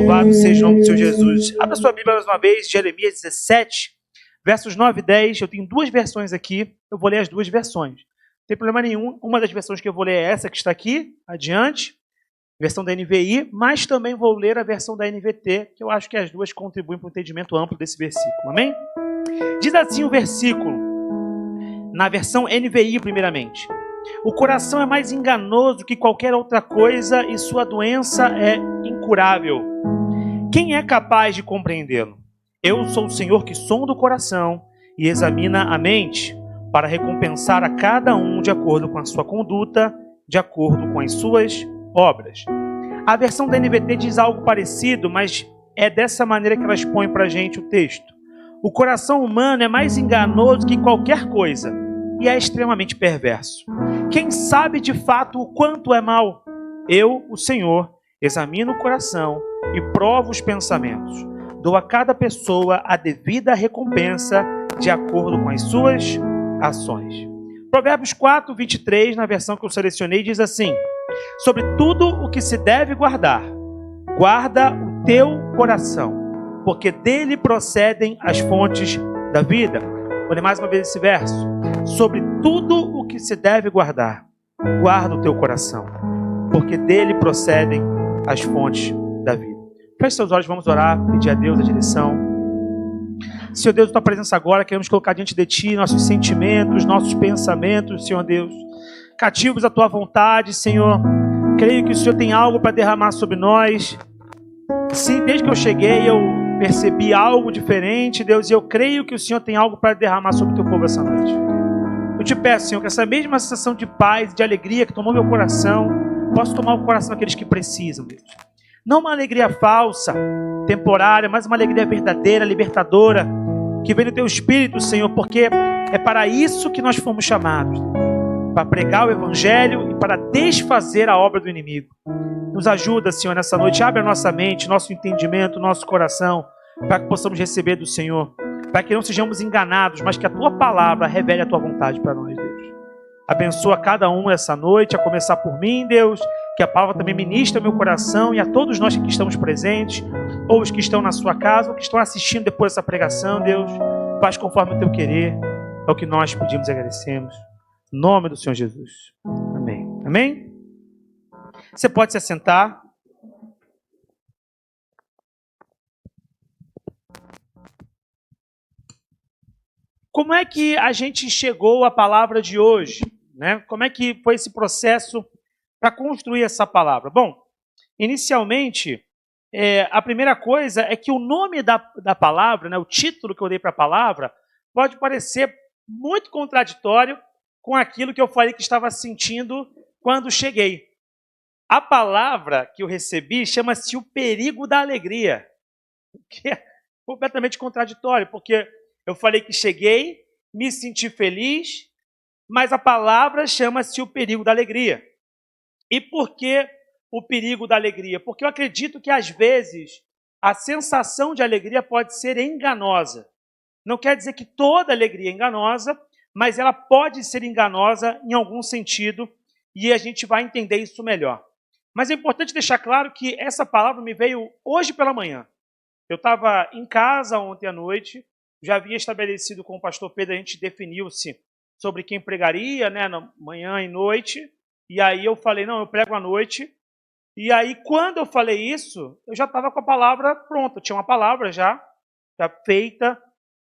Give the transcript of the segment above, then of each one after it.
Louvado seja o nome do Senhor Jesus. Abra sua Bíblia mais uma vez, Jeremias 17, versos 9 e 10. Eu tenho duas versões aqui, eu vou ler as duas versões. Não tem problema nenhum, uma das versões que eu vou ler é essa que está aqui, adiante, versão da NVI, mas também vou ler a versão da NVT, que eu acho que as duas contribuem para o entendimento amplo desse versículo, amém? Diz assim o versículo, na versão NVI primeiramente: o coração é mais enganoso que qualquer outra coisa e sua doença é incurável. Quem é capaz de compreendê-lo? Eu sou o Senhor que sonda o coração e examina a mente, para recompensar a cada um de acordo com a sua conduta, de acordo com as suas obras. A versão da NVT diz algo parecido, mas é dessa maneira que ela expõe para a gente o texto. O coração humano é mais enganoso que qualquer coisa e é extremamente perverso. Quem sabe de fato o quanto é mal? Eu, o Senhor, examino o coração e provo os pensamentos. Dou a cada pessoa a devida recompensa de acordo com as suas ações. Provérbios 4, 23, na versão que eu selecionei, diz assim: sobre tudo o que se deve guardar, guarda o teu coração, porque dele procedem as fontes da vida. Vou ler mais uma vez esse verso. Sobre tudo o que se deve guardar, guarda o teu coração, porque dele procedem as fontes da vida. Feche seus olhos, vamos orar, pedir a Deus a direção. Senhor Deus, tua presença agora, queremos colocar diante de Ti nossos sentimentos, nossos pensamentos, Senhor Deus, cativos à Tua vontade, Senhor. Creio que o Senhor tem algo para derramar sobre nós. Sim, desde que eu cheguei, eu percebi algo diferente, Deus, e eu creio que o Senhor tem algo para derramar sobre o Teu povo essa noite. Eu te peço, Senhor, que essa mesma sensação de paz, de alegria que tomou meu coração, possa tomar o coração daqueles que precisam, Deus. Não uma alegria falsa, temporária, mas uma alegria verdadeira, libertadora, que vem do Teu Espírito, Senhor, porque é para isso que nós fomos chamados, para pregar o Evangelho e para desfazer a obra do inimigo. Nos ajuda, Senhor, nessa noite. Abre a nossa mente, nosso entendimento, nosso coração, para que possamos receber do Senhor, para que não sejamos enganados, mas que a Tua palavra revele a Tua vontade para nós, Deus. Abençoa cada um essa noite, a começar por mim, Deus, que a palavra também ministre ao meu coração e a todos nós que estamos presentes, ou os que estão na sua casa, ou que estão assistindo depois dessa pregação, Deus. Faz conforme o Teu querer, é o que nós pedimos e agradecemos. Em nome do Senhor Jesus. Amém. Amém? Você pode se assentar. Como é que a gente chegou à palavra de hoje, né? Como é que foi esse processo para construir essa palavra? Bom, inicialmente, a primeira coisa é que o nome da palavra, né, o título que eu dei para a palavra, pode parecer muito contraditório com aquilo que eu falei que estava sentindo quando cheguei. A palavra que eu recebi chama-se o perigo da alegria, que é completamente contraditório, porque eu falei que cheguei, me senti feliz, mas a palavra chama-se o perigo da alegria. E por que o perigo da alegria? Porque eu acredito que às vezes a sensação de alegria pode ser enganosa. Não quer dizer que toda alegria é enganosa, mas ela pode ser enganosa em algum sentido e a gente vai entender isso melhor. Mas é importante deixar claro que essa palavra me veio hoje pela manhã. Eu estava em casa ontem à noite, já havia estabelecido com o pastor Pedro, a gente definiu-se sobre quem pregaria, né, na manhã e noite, e aí eu falei, não, eu prego à noite, e aí quando eu falei isso, eu já estava com a palavra pronta, eu tinha uma palavra já feita,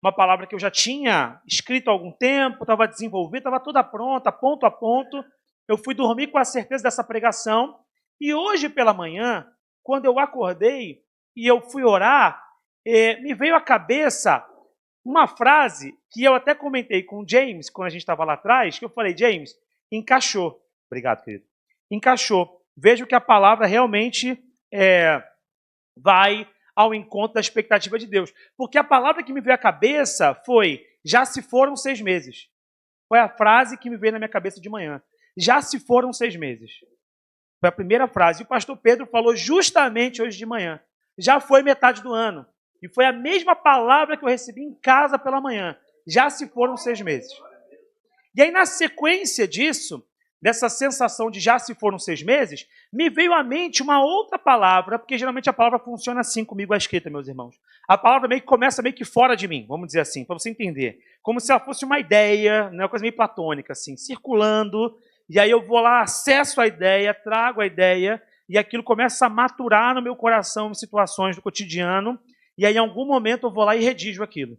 uma palavra que eu já tinha escrito há algum tempo, estava desenvolvida, estava toda pronta, ponto a ponto. Eu fui dormir com a certeza dessa pregação, e hoje pela manhã, quando eu acordei e eu fui orar, me veio à cabeça uma frase que eu até comentei com o James, quando a gente estava lá atrás, que eu falei, James, encaixou. Obrigado, querido. Encaixou. Vejo que a palavra realmente vai ao encontro da expectativa de Deus. Porque a palavra que me veio à cabeça foi, já se foram 6 meses. Foi a frase que me veio na minha cabeça de manhã. Já se foram 6 meses. Foi a primeira frase. E o pastor Pedro falou justamente hoje de manhã. Já foi metade do ano. E foi a mesma palavra que eu recebi em casa pela manhã. Já se foram 6 meses. E aí, na sequência disso, dessa sensação de já se foram 6 meses, me veio à mente uma outra palavra, porque geralmente a palavra funciona assim comigo a escrita, meus irmãos. A palavra meio que começa meio que fora de mim, vamos dizer assim, para você entender. Como se ela fosse uma ideia, né, uma coisa meio platônica, assim, circulando, e aí eu vou lá, acesso a ideia, trago a ideia, e aquilo começa a maturar no meu coração em situações do cotidiano, e aí em algum momento eu vou lá e redijo aquilo.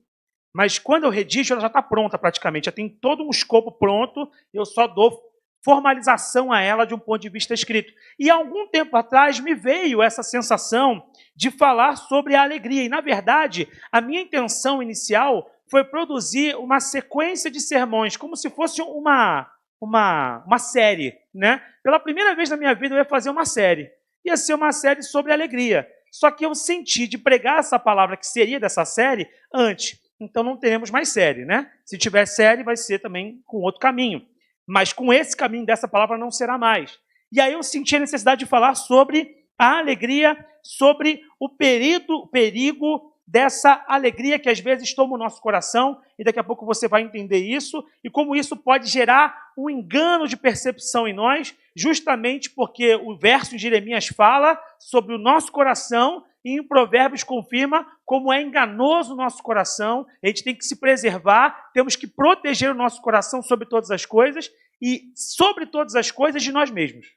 Mas quando eu redijo, ela já está pronta praticamente, já tem todo um escopo pronto, eu só dou formalização a ela de um ponto de vista escrito. E há algum tempo atrás me veio essa sensação de falar sobre a alegria. E, na verdade, a minha intenção inicial foi produzir uma sequência de sermões, como se fosse uma série, né? Pela primeira vez na minha vida eu ia fazer uma série. Ia ser uma série sobre alegria. Só que eu senti de pregar essa palavra que seria dessa série antes. Então não teremos mais série, né? Se tiver série, vai ser também com outro caminho. Mas com esse caminho dessa palavra não será mais. E aí eu senti a necessidade de falar sobre a alegria, sobre o perigo dessa alegria que às vezes toma o nosso coração, e daqui a pouco você vai entender isso, e como isso pode gerar um engano de percepção em nós, justamente porque o verso de Jeremias fala sobre o nosso coração, e em Provérbios confirma como é enganoso o nosso coração. A gente tem que se preservar, temos que proteger o nosso coração sobre todas as coisas, e sobre todas as coisas de nós mesmos.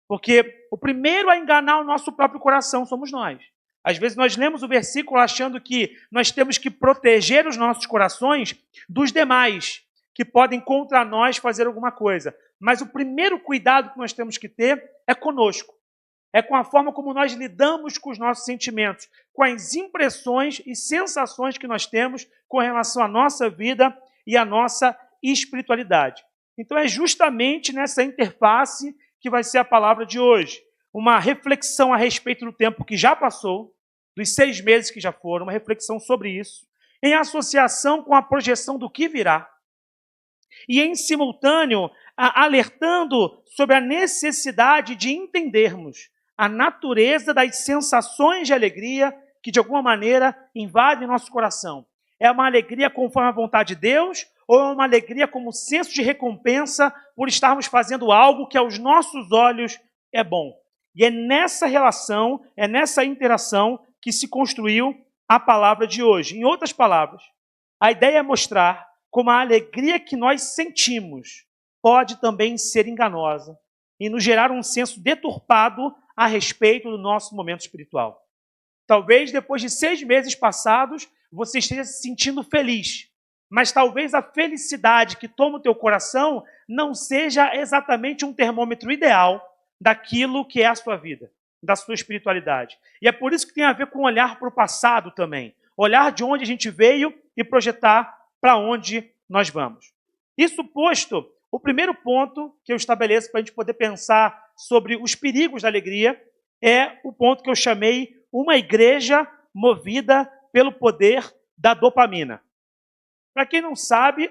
Porque o primeiro a enganar o nosso próprio coração somos nós. Às vezes nós lemos o versículo achando que nós temos que proteger os nossos corações dos demais, que podem contra nós fazer alguma coisa. Mas o primeiro cuidado que nós temos que ter é conosco. É com a forma como nós lidamos com os nossos sentimentos, com as impressões e sensações que nós temos com relação à nossa vida e à nossa espiritualidade. Então é justamente nessa interface que vai ser a palavra de hoje. Uma reflexão a respeito do tempo que já passou, dos 6 meses que já foram, uma reflexão sobre isso, em associação com a projeção do que virá. E em simultâneo, alertando sobre a necessidade de entendermos a natureza das sensações de alegria que, de alguma maneira, invadem nosso coração. É uma alegria conforme a vontade de Deus, ou é uma alegria como senso de recompensa por estarmos fazendo algo que aos nossos olhos é bom? E é nessa relação, é nessa interação que se construiu a palavra de hoje. Em outras palavras, a ideia é mostrar como a alegria que nós sentimos pode também ser enganosa e nos gerar um senso deturpado a respeito do nosso momento espiritual. Talvez depois de 6 meses passados, você esteja se sentindo feliz, mas talvez a felicidade que toma o teu coração não seja exatamente um termômetro ideal daquilo que é a sua vida, da sua espiritualidade. E é por isso que tem a ver com olhar para o passado também, olhar de onde a gente veio e projetar para onde nós vamos. Isso posto, o primeiro ponto que eu estabeleço para a gente poder pensar sobre os perigos da alegria é o ponto que eu chamei uma igreja movida pelo poder da dopamina. Para quem não sabe,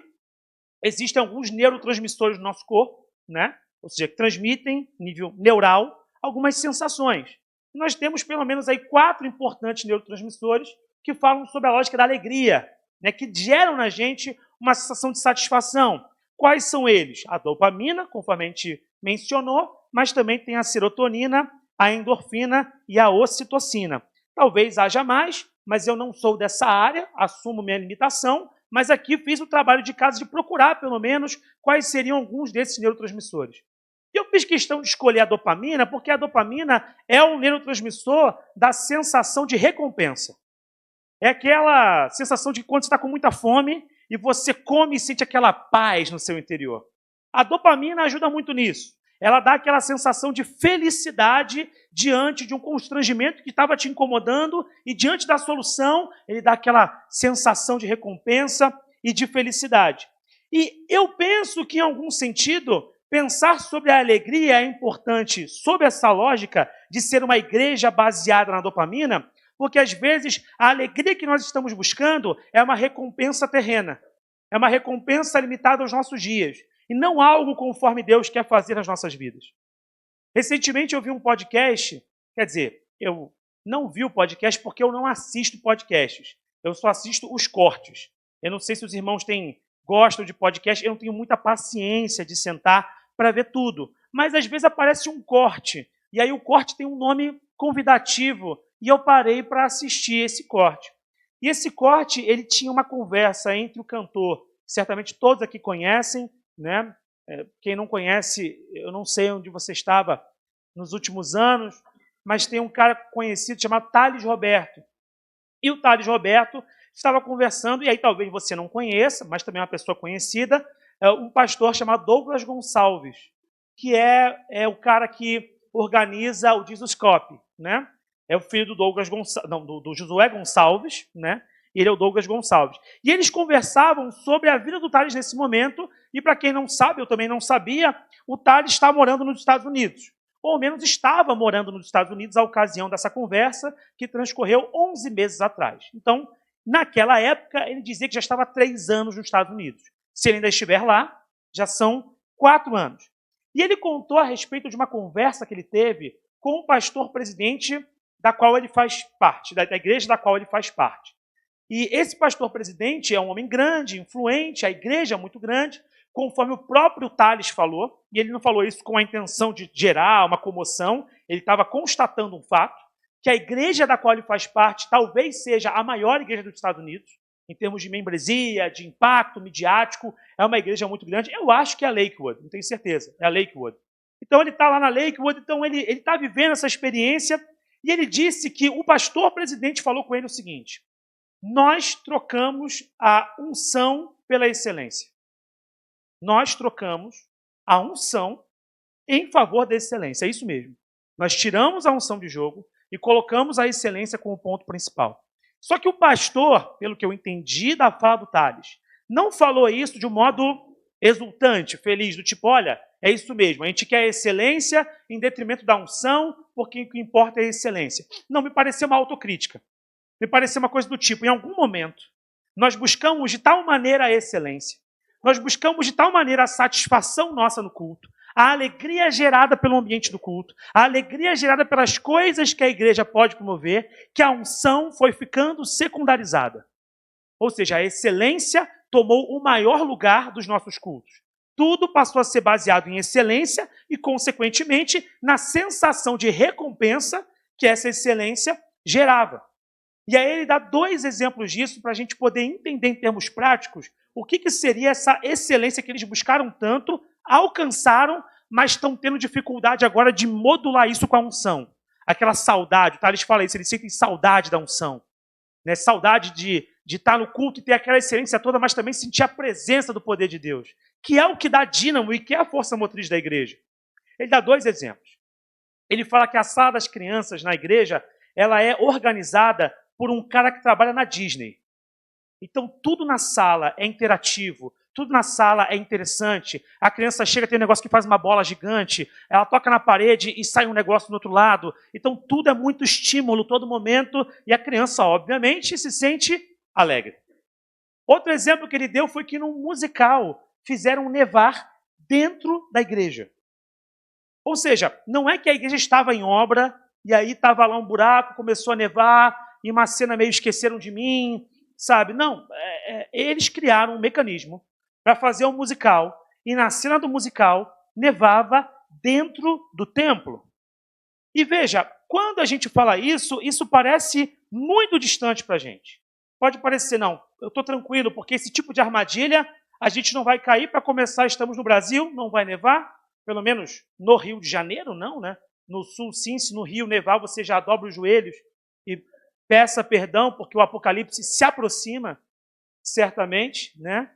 existem alguns neurotransmissores no nosso corpo, né? Ou seja, que transmitem, nível neural, algumas sensações. Nós temos pelo menos aí 4 importantes neurotransmissores que falam sobre a lógica da alegria, né? Que geram na gente uma sensação de satisfação. Quais são eles? A dopamina, conforme a gente mencionou, mas também tem a serotonina, a endorfina e a ocitocina. Talvez haja mais, mas eu não sou dessa área, assumo minha limitação, mas aqui fiz o trabalho de casa de procurar, pelo menos, quais seriam alguns desses neurotransmissores. E eu fiz questão de escolher a dopamina, porque a dopamina é um neurotransmissor da sensação de recompensa. É aquela sensação de quando você está com muita fome e você come e sente aquela paz no seu interior. A dopamina ajuda muito nisso. Ela dá aquela sensação de felicidade diante de um constrangimento que estava te incomodando e diante da solução, ele dá aquela sensação de recompensa e de felicidade. E eu penso que, em algum sentido, pensar sobre a alegria é importante sob essa lógica de ser uma igreja baseada na dopamina, porque, às vezes, a alegria que nós estamos buscando é uma recompensa terrena, é uma recompensa limitada aos nossos dias, e não algo conforme Deus quer fazer nas nossas vidas. Recentemente eu vi um podcast, quer dizer, eu não vi o podcast porque eu não assisto podcasts, eu só assisto os cortes. Eu não sei se os irmãos gostam de podcast, eu não tenho muita paciência de sentar para ver tudo. Mas às vezes aparece um corte, e aí o corte tem um nome convidativo, e eu parei para assistir esse corte. E esse corte, ele tinha uma conversa entre o cantor, que certamente todos aqui conhecem, né? Quem não conhece, eu não sei onde você estava nos últimos anos, mas tem um cara conhecido chamado Thales Roberto. E o Thales Roberto estava conversando, e aí talvez você não conheça, mas também é uma pessoa conhecida, um pastor chamado Douglas Gonçalves, que é o cara que organiza o Jesuscope, né? É o filho do Douglas Gonçalves, não, do Josué Gonçalves, né? Ele é o Douglas Gonçalves. E eles conversavam sobre a vida do Thales nesse momento, e para quem não sabe, eu também não sabia, o Thales está morando nos Estados Unidos. Ou ao menos estava morando nos Estados Unidos à ocasião dessa conversa, que transcorreu 11 meses atrás. Então, naquela época, ele dizia que já estava há 3 anos nos Estados Unidos. Se ele ainda estiver lá, já são 4 anos. E ele contou a respeito de uma conversa que ele teve com o pastor presidente da qual ele faz parte, da igreja da qual ele faz parte. E esse pastor presidente é um homem grande, influente, a igreja é muito grande, conforme o próprio Thales falou, e ele não falou isso com a intenção de gerar uma comoção, ele estava constatando um fato, que a igreja da qual ele faz parte talvez seja a maior igreja dos Estados Unidos, em termos de membresia, de impacto midiático, é uma igreja muito grande. Eu acho que é a Lakewood, não tenho certeza, é a Lakewood. Então ele está lá na Lakewood, então ele está vivendo essa experiência, e ele disse que o pastor presidente falou com ele o seguinte: nós trocamos a unção pela excelência. Nós trocamos a unção em favor da excelência, é isso mesmo. Nós tiramos a unção de jogo e colocamos a excelência como ponto principal. Só que o pastor, pelo que eu entendi da fala do Thales, não falou isso de um modo exultante, feliz, do tipo, olha, é isso mesmo, a gente quer a excelência em detrimento da unção, porque o que importa é a excelência. Não, me pareceu uma autocrítica. Me pareceu uma coisa do tipo, em algum momento, nós buscamos de tal maneira a excelência, nós buscamos de tal maneira a satisfação nossa no culto, a alegria gerada pelo ambiente do culto, a alegria gerada pelas coisas que a igreja pode promover, que a unção foi ficando secundarizada. Ou seja, a excelência tomou o maior lugar dos nossos cultos. Tudo passou a ser baseado em excelência e, consequentemente, na sensação de recompensa que essa excelência gerava. E aí ele dá 2 exemplos disso para a gente poder entender em termos práticos o que seria essa excelência que eles buscaram tanto, alcançaram, mas estão tendo dificuldade agora de modular isso com a unção. Aquela saudade, tá? Eles falam isso, eles sentem saudade da unção. Né? Saudade de estar no culto e ter aquela excelência toda, mas também sentir a presença do poder de Deus, que é o que dá dínamo e que é a força motriz da igreja. Ele dá 2 exemplos. Ele fala que a sala das crianças na igreja, ela é organizada por um cara que trabalha na Disney. Então, tudo na sala é interativo, tudo na sala é interessante. A criança chega, tem um negócio que faz uma bola gigante, ela toca na parede e sai um negócio do outro lado. Então, tudo é muito estímulo, todo momento, e a criança, obviamente, se sente alegre. Outro exemplo que ele deu foi que num musical fizeram nevar dentro da igreja. Ou seja, não é que a igreja estava em obra, e aí estava lá um buraco, começou a nevar, e uma cena meio esqueceram de mim, sabe? Não, eles criaram um mecanismo para fazer um musical, e na cena do musical nevava dentro do templo. E veja, quando a gente fala isso, isso parece muito distante para a gente. Pode parecer, não, eu estou tranquilo, porque esse tipo de armadilha a gente não vai cair. Para começar, estamos no Brasil, não vai nevar, pelo menos no Rio de Janeiro, não, né? No Sul, sim, se no Rio nevar, você já dobra os joelhos e peça perdão, porque o Apocalipse se aproxima, certamente, né?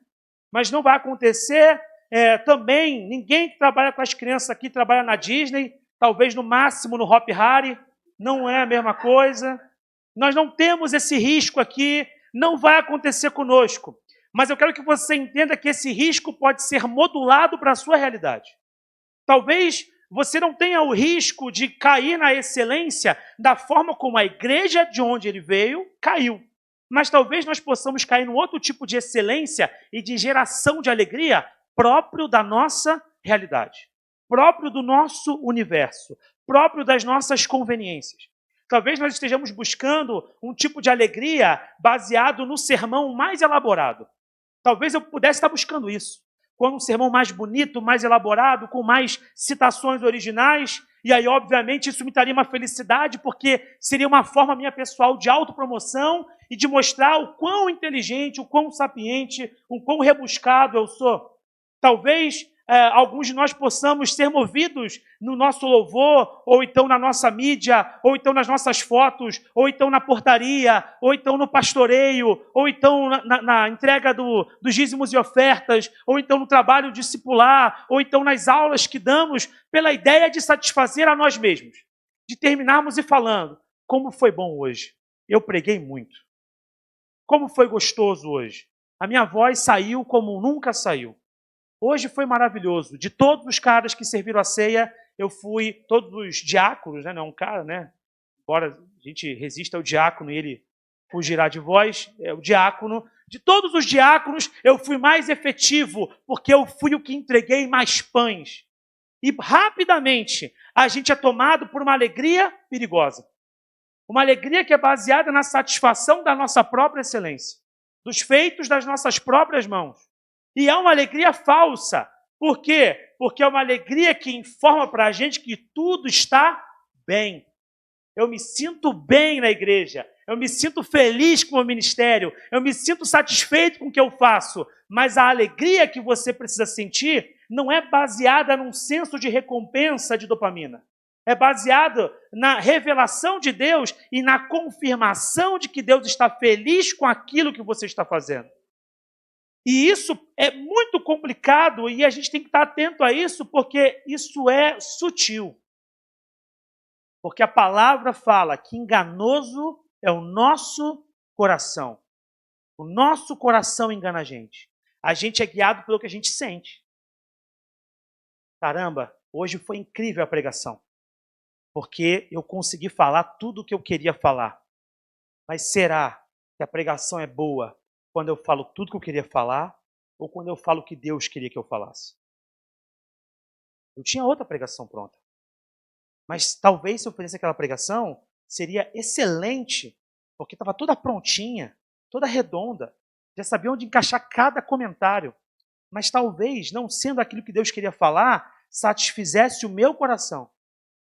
Mas não vai acontecer. Também, ninguém que trabalha com as crianças aqui trabalha na Disney, talvez no máximo no Hop Hari, não é a mesma coisa. Nós não temos esse risco aqui, não vai acontecer conosco. Mas eu quero que você entenda que esse risco pode ser modulado para a sua realidade. Talvez você não tenha o risco de cair na excelência da forma como a igreja de onde ele veio caiu. Mas talvez nós possamos cair num outro tipo de excelência e de geração de alegria próprio da nossa realidade, próprio do nosso universo, próprio das nossas conveniências. Talvez nós estejamos buscando um tipo de alegria baseado no sermão mais elaborado. Talvez eu pudesse estar buscando isso. com um sermão mais bonito, mais elaborado, com mais citações originais. E aí, obviamente, isso me traria uma felicidade, porque seria uma forma minha pessoal de autopromoção e de mostrar o quão inteligente, o quão sapiente, o quão rebuscado eu sou. Talvez alguns de nós possamos ser movidos no nosso louvor, ou então na nossa mídia, ou então nas nossas fotos, ou então na portaria, ou então no pastoreio, ou então na entrega dos dízimos e ofertas, ou então no trabalho discipular, ou então nas aulas que damos, pela ideia de satisfazer a nós mesmos, de terminarmos e falando, como foi bom hoje, eu preguei muito, como foi gostoso hoje, a minha voz saiu como nunca saiu. Hoje foi maravilhoso. De todos os caras que serviram a ceia, eu fui, todos os diáconos, né? Não é um cara, né? Embora a gente resista ao diácono e ele fugirá de vós, é o diácono. De todos os diáconos, eu fui mais efetivo, porque eu fui o que entreguei mais pães. E rapidamente, a gente é tomado por uma alegria perigosa. Uma alegria que é baseada na satisfação da nossa própria excelência, dos feitos das nossas próprias mãos. E é uma alegria falsa. Por quê? Porque é uma alegria que informa para a gente que tudo está bem. Eu me sinto bem na igreja. Eu me sinto feliz com o ministério. Eu me sinto satisfeito com o que eu faço. Mas a alegria que você precisa sentir não é baseada num senso de recompensa de dopamina. É baseado na revelação de Deus e na confirmação de que Deus está feliz com aquilo que você está fazendo. E isso é muito complicado e a gente tem que estar atento a isso, porque isso é sutil. Porque a palavra fala que enganoso é o nosso coração. O nosso coração engana a gente. A gente é guiado pelo que a gente sente. Caramba, hoje foi incrível a pregação. Porque eu consegui falar tudo o que eu queria falar. Mas será que a pregação é boa quando eu falo tudo que eu queria falar ou quando eu falo o que Deus queria que eu falasse? Eu tinha outra pregação pronta. Mas talvez se eu fizesse aquela pregação, seria excelente, porque estava toda prontinha, toda redonda. Já sabia onde encaixar cada comentário. Mas talvez, não sendo aquilo que Deus queria falar, satisfizesse o meu coração.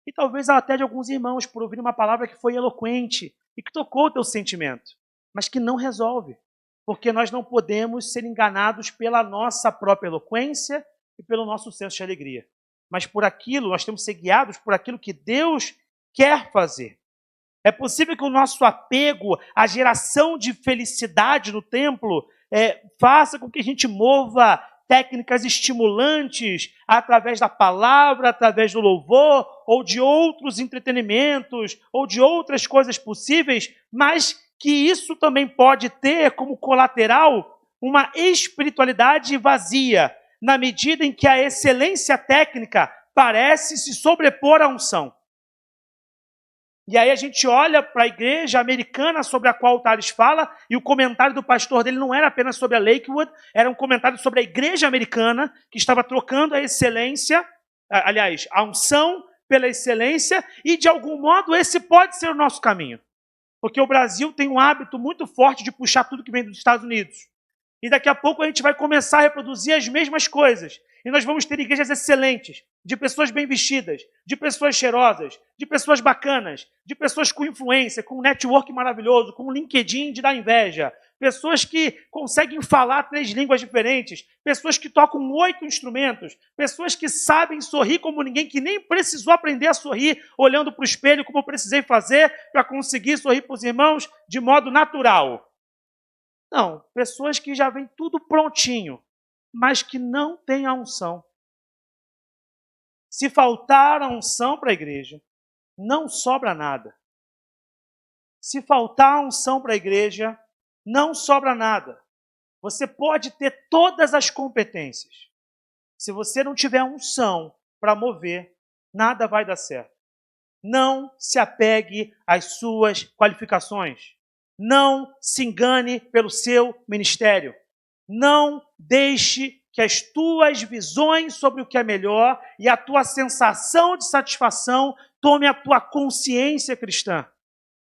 E talvez até de alguns irmãos, por ouvir uma palavra que foi eloquente e que tocou o teu sentimento, mas que não resolve. Porque nós não podemos ser enganados pela nossa própria eloquência e pelo nosso senso de alegria. Mas por aquilo, nós temos que ser guiados por aquilo que Deus quer fazer. É possível que o nosso apego à geração de felicidade no templo faça com que a gente mova técnicas estimulantes através da palavra, através do louvor, ou de outros entretenimentos, ou de outras coisas possíveis, mas que isso também pode ter como colateral uma espiritualidade vazia, na medida em que a excelência técnica parece se sobrepor à unção. E aí a gente olha para a igreja americana sobre a qual o Thales fala, e o comentário do pastor dele não era apenas sobre a Lakewood, era um comentário sobre a igreja americana, que estava trocando a excelência, aliás, a unção pela excelência, e de algum modo esse pode ser o nosso caminho. Porque o Brasil tem um hábito muito forte de puxar tudo que vem dos Estados Unidos. E daqui a pouco a gente vai começar a reproduzir as mesmas coisas. E nós vamos ter igrejas excelentes, de pessoas bem vestidas, de pessoas cheirosas, de pessoas bacanas, de pessoas com influência, com um network maravilhoso, com um LinkedIn de dar inveja, pessoas que conseguem falar 3 línguas diferentes, pessoas que tocam 8 instrumentos, pessoas que sabem sorrir como ninguém, que nem precisou aprender a sorrir olhando para o espelho como eu precisei fazer para conseguir sorrir para os irmãos de modo natural. Não, pessoas que já vêm tudo prontinho, mas que não têm a unção. Se faltar a unção para a igreja, não sobra nada. Se faltar a unção para a igreja, não sobra nada. Você pode ter todas as competências. Se você não tiver unção para mover, nada vai dar certo. Não se apegue às suas qualificações. Não se engane pelo seu ministério. Não deixe que as tuas visões sobre o que é melhor e a tua sensação de satisfação tome a tua consciência cristã.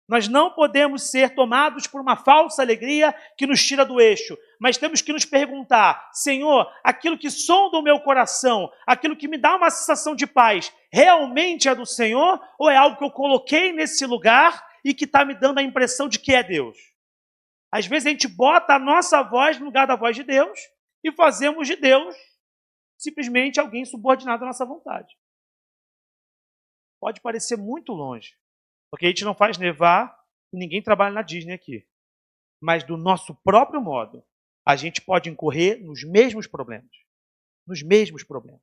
Nós não podemos ser tomados por uma falsa alegria que nos tira do eixo. mas temos que nos perguntar, Senhor, aquilo que sonda o meu coração, aquilo que me dá uma sensação de paz, realmente é do Senhor ou é algo que eu coloquei nesse lugar e que está me dando a impressão de que é Deus? Às vezes a gente bota a nossa voz no lugar da voz de Deus e fazemos de Deus simplesmente alguém subordinado à nossa vontade. Pode parecer muito longe, porque a gente não faz nevar e ninguém trabalha na Disney aqui. Mas do nosso próprio modo, a gente pode incorrer nos mesmos problemas. Nos mesmos problemas,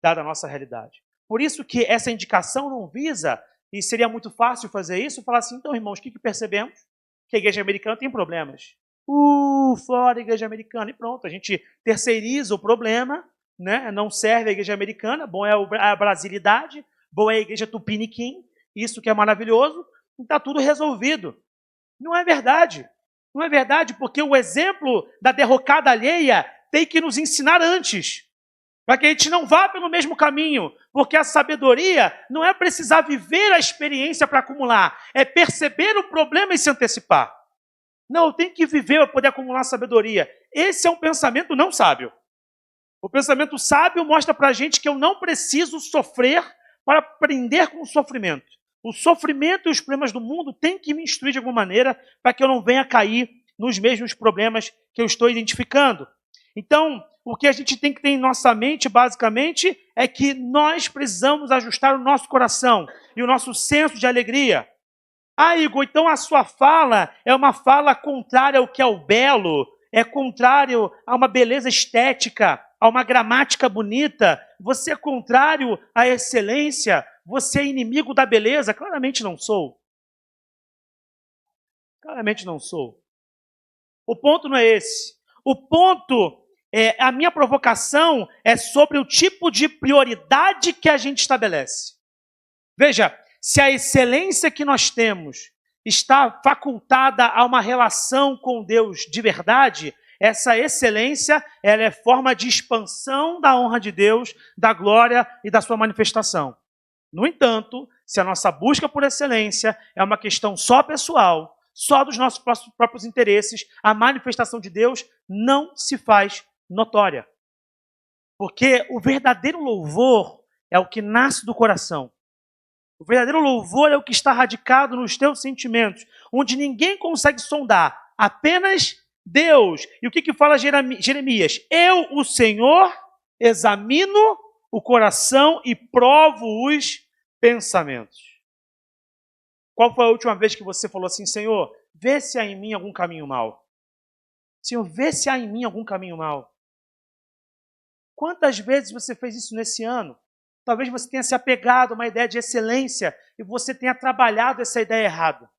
dada a nossa realidade. Por isso que essa indicação não visa, e seria muito fácil fazer isso, falar assim, então, irmãos, o que percebemos? Que a igreja americana tem problemas. Fora a igreja americana. E pronto, a gente terceiriza o problema, né? Não serve a igreja americana, bom é a brasilidade, bom é a igreja tupiniquim, isso que é maravilhoso, e está tudo resolvido. Não é verdade. Não é verdade, porque o exemplo da derrocada alheia tem que nos ensinar antes, para que a gente não vá pelo mesmo caminho, porque a sabedoria não é precisar viver a experiência para acumular, é perceber o problema e se antecipar. Não, eu tenho que viver para poder acumular sabedoria. Esse é um pensamento não sábio. O pensamento sábio mostra para a gente que eu não preciso sofrer para aprender com o sofrimento. O sofrimento e os problemas do mundo têm que me instruir de alguma maneira para que eu não venha cair nos mesmos problemas que eu estou identificando. Então, o que a gente tem que ter em nossa mente, basicamente, é que nós precisamos ajustar o nosso coração e o nosso senso de alegria. Igor, então a sua fala é uma fala contrária ao que é o belo, é contrário a uma beleza estética, a uma gramática bonita, você é contrário à excelência, você é inimigo da beleza? Claramente não sou. Claramente não sou. O ponto não é esse. O ponto é, a minha provocação é sobre o tipo de prioridade que a gente estabelece. Veja, se a excelência que nós temos está facultada a uma relação com Deus de verdade, essa excelência ela é forma de expansão da honra de Deus, da glória e da sua manifestação. No entanto, se a nossa busca por excelência é uma questão só pessoal, só dos nossos próprios interesses, a manifestação de Deus não se faz notória. Porque o verdadeiro louvor é o que nasce do coração. O verdadeiro louvor é o que está radicado nos teus sentimentos, onde ninguém consegue sondar, apenas Deus. E o que fala Jeremias? Eu, o Senhor, examino o coração e provo os pensamentos. Qual foi a última vez que você falou assim, Senhor, vê se há em mim algum caminho mau? Senhor, vê se há em mim algum caminho mau. Quantas vezes você fez isso nesse ano? Talvez você tenha se apegado a uma ideia de excelência e você tenha trabalhado essa ideia errada.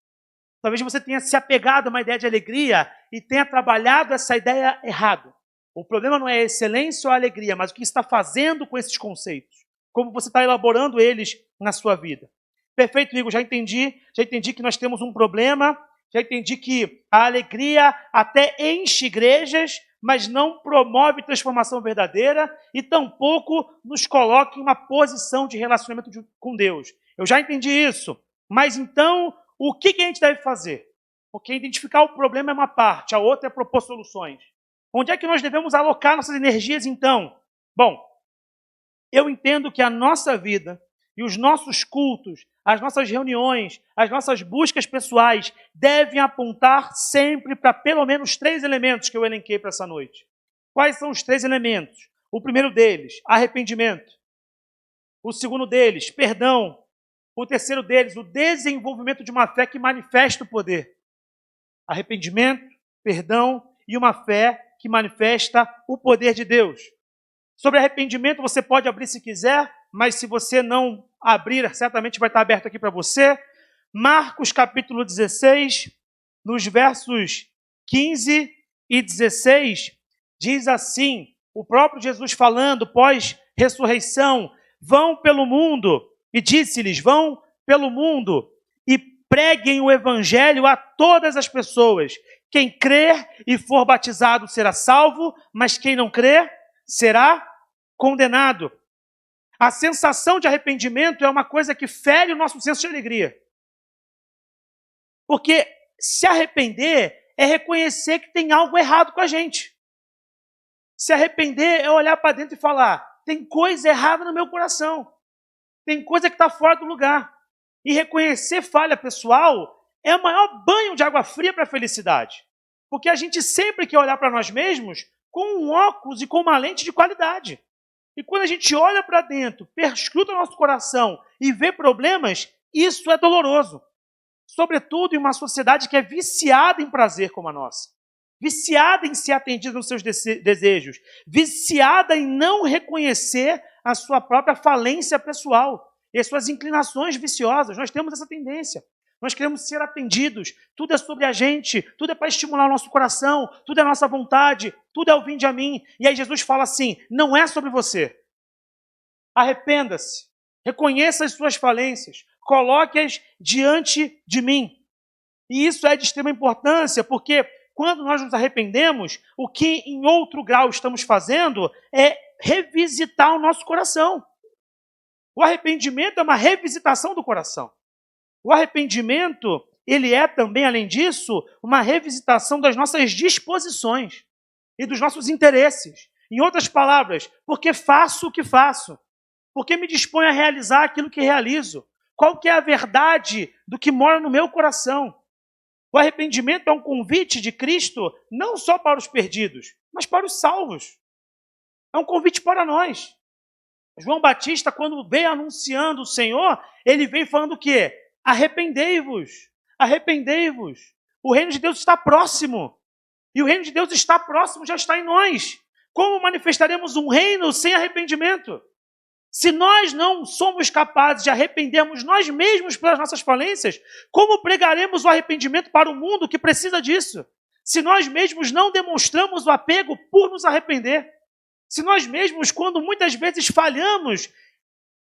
Talvez você tenha se apegado a uma ideia de alegria e tenha trabalhado essa ideia errada. O problema não é a excelência ou a alegria, mas o que está fazendo com esses conceitos. Como você está elaborando eles na sua vida. Perfeito, Igor, já entendi que nós temos um problema, já entendi que a alegria até enche igrejas, mas não promove transformação verdadeira e tampouco nos coloca em uma posição de relacionamento com Deus. Eu já entendi isso, mas então o que a gente deve fazer? Porque identificar o problema é uma parte, a outra é propor soluções. Onde é que nós devemos alocar nossas energias então? Bom, eu entendo que a nossa vida e os nossos cultos, as nossas reuniões, as nossas buscas pessoais devem apontar sempre para pelo menos 3 elementos que eu elenquei para essa noite. Quais são os 3 elementos? O primeiro deles, arrependimento. O segundo deles, perdão. O terceiro deles, o desenvolvimento de uma fé que manifesta o poder. Arrependimento, perdão e uma fé que manifesta o poder de Deus. Sobre arrependimento você pode abrir se quiser, mas se você não abrir, certamente vai estar aberto aqui para você. Marcos capítulo 16, nos versos 15 e 16, diz assim, o próprio Jesus falando pós-ressurreição, vão pelo mundo, e disse-lhes, vão pelo mundo e preguem o evangelho a todas as pessoas. Quem crer e for batizado será salvo, mas quem não crer será condenado. A sensação de arrependimento é uma coisa que fere o nosso senso de alegria. Porque se arrepender é reconhecer que tem algo errado com a gente. Se arrepender é olhar para dentro e falar, tem coisa errada no meu coração. Tem coisa que está fora do lugar. E reconhecer falha pessoal é o maior banho de água fria para a felicidade. Porque a gente sempre quer olhar para nós mesmos com um óculos e com uma lente de qualidade. E quando a gente olha para dentro, perscruta o nosso coração e vê problemas, isso é doloroso. Sobretudo em uma sociedade que é viciada em prazer como a nossa. Viciada em ser atendida nos seus desejos. Viciada em não reconhecer a sua própria falência pessoal e as suas inclinações viciosas. Nós temos essa tendência. Nós queremos ser atendidos. Tudo é sobre a gente. Tudo é para estimular o nosso coração. Tudo é a nossa vontade. Tudo é o vinde a mim. E aí Jesus fala assim, não é sobre você. Arrependa-se. Reconheça as suas falências. Coloque-as diante de mim. E isso é de extrema importância, porque quando nós nos arrependemos, o que em outro grau estamos fazendo é revisitar o nosso coração. O arrependimento é uma revisitação do coração. O arrependimento, ele é também, além disso, uma revisitação das nossas disposições e dos nossos interesses. Em outras palavras, porque faço o que faço? Porque me disponho a realizar aquilo que realizo? Qual que é a verdade do que mora no meu coração? O arrependimento é um convite de Cristo não só para os perdidos, mas para os salvos. É um convite para nós. João Batista, quando veio anunciando o Senhor, ele veio falando o quê? Arrependei-vos, arrependei-vos. O reino de Deus está próximo. E o reino de Deus está próximo, já está em nós. Como manifestaremos um reino sem arrependimento? Se nós não somos capazes de arrependermos nós mesmos pelas nossas falências, como pregaremos o arrependimento para o mundo que precisa disso? Se nós mesmos não demonstramos o apego por nos arrepender? Se nós mesmos, quando muitas vezes falhamos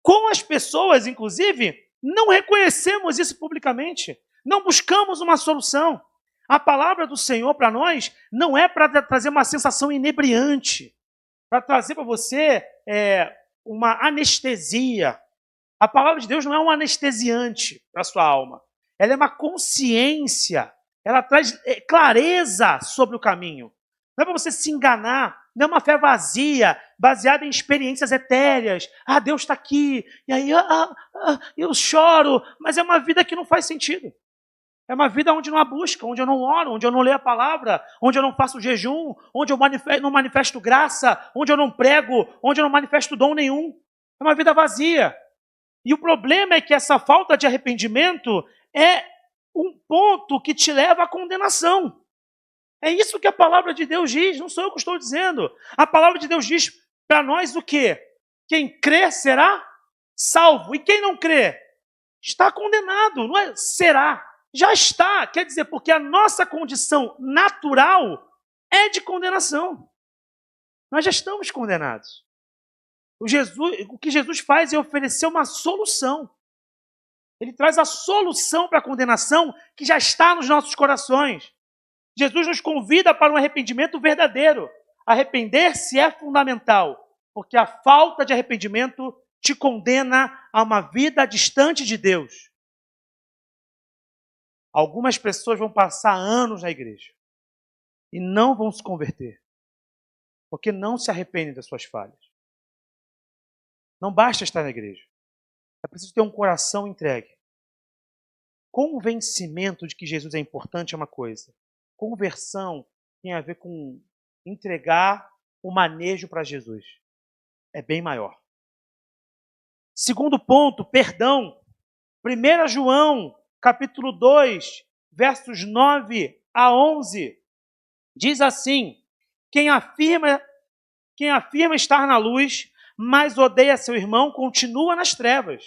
com as pessoas, inclusive, não reconhecemos isso publicamente, não buscamos uma solução. A palavra do Senhor para nós não é para trazer uma sensação inebriante, para trazer para você uma anestesia. A palavra de Deus não é um anestesiante para a sua alma. Ela é uma consciência. Ela traz clareza sobre o caminho. Não é para você se enganar. Não é uma fé vazia, baseada em experiências etéreas. Ah, Deus está aqui. E aí eu choro. Mas é uma vida que não faz sentido. É uma vida onde não há busca, onde eu não oro, onde eu não leio a palavra, onde eu não faço jejum, onde eu não manifesto graça, onde eu não prego, onde eu não manifesto dom nenhum. É uma vida vazia. E o problema é que essa falta de arrependimento é um ponto que te leva à condenação. É isso que a palavra de Deus diz, não sou eu que estou dizendo. A palavra de Deus diz para nós o quê? Quem crê será salvo. E quem não crê está condenado, não é? Será. Já está, quer dizer, porque a nossa condição natural é de condenação. Nós já estamos condenados. O que Jesus faz é oferecer uma solução. Ele traz a solução para a condenação que já está nos nossos corações. Jesus nos convida para um arrependimento verdadeiro. Arrepender-se é fundamental, porque a falta de arrependimento te condena a uma vida distante de Deus. Algumas pessoas vão passar anos na igreja e não vão se converter, porque não se arrependem das suas falhas. Não basta estar na igreja, é preciso ter um coração entregue. Convencimento de que Jesus é importante é uma coisa, conversão tem a ver com entregar o manejo para Jesus. É bem maior. Segundo ponto, perdão. 1 João capítulo 2, versos 9 a 11, diz assim: quem afirma estar na luz, mas odeia seu irmão, continua nas trevas.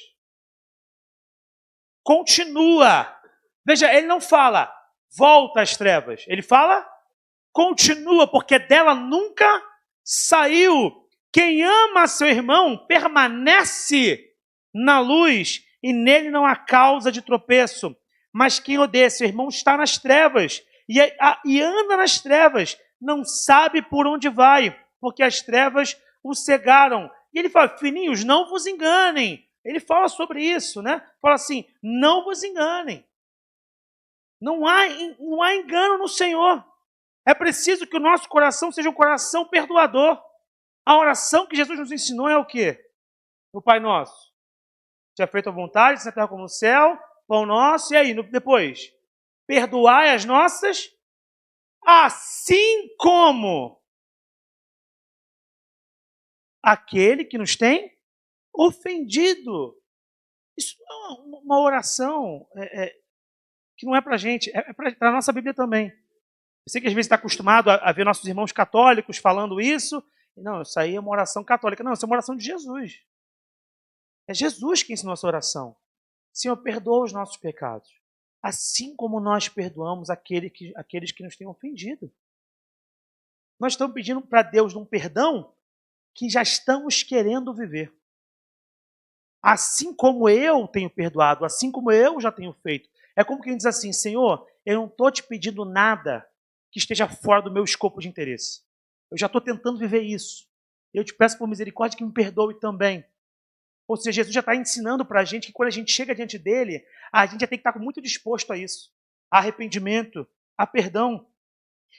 Continua. Veja, ele não fala, volta às trevas. Ele fala, continua, porque dela nunca saiu. Quem ama seu irmão permanece na luz e nele não há causa de tropeço. Mas quem odeia seu irmão está nas trevas e anda nas trevas, não sabe por onde vai, porque as trevas o cegaram. E ele fala, filhinhos, não vos enganem. Ele fala sobre isso, né? Fala assim, não vos enganem. Não há engano no Senhor. É preciso que o nosso coração seja um coração perdoador. A oração que Jesus nos ensinou é o quê? O Pai Nosso. Seja feita a vontade, assim na terra como no céu, pão nosso, e aí, depois? Perdoai as nossas, assim como aquele que nos tem ofendido. Isso não é uma oração que não é para a gente, é para a nossa Bíblia também. Eu sei que às vezes está acostumado a ver nossos irmãos católicos falando isso. Não, isso aí é uma oração católica. Não, isso é uma oração de Jesus. É Jesus que ensinou essa oração. Senhor, perdoa os nossos pecados, assim como nós perdoamos aqueles que nos têm ofendido. Nós estamos pedindo para Deus um perdão que já estamos querendo viver. Assim como eu tenho perdoado, assim como eu já tenho feito. É como quem diz assim, Senhor, eu não estou te pedindo nada que esteja fora do meu escopo de interesse. Eu já estou tentando viver isso. Eu te peço por misericórdia que me perdoe também. Ou seja, Jesus já está ensinando para a gente que quando a gente chega diante dele, a gente já tem que estar muito disposto a isso. A arrependimento, a perdão.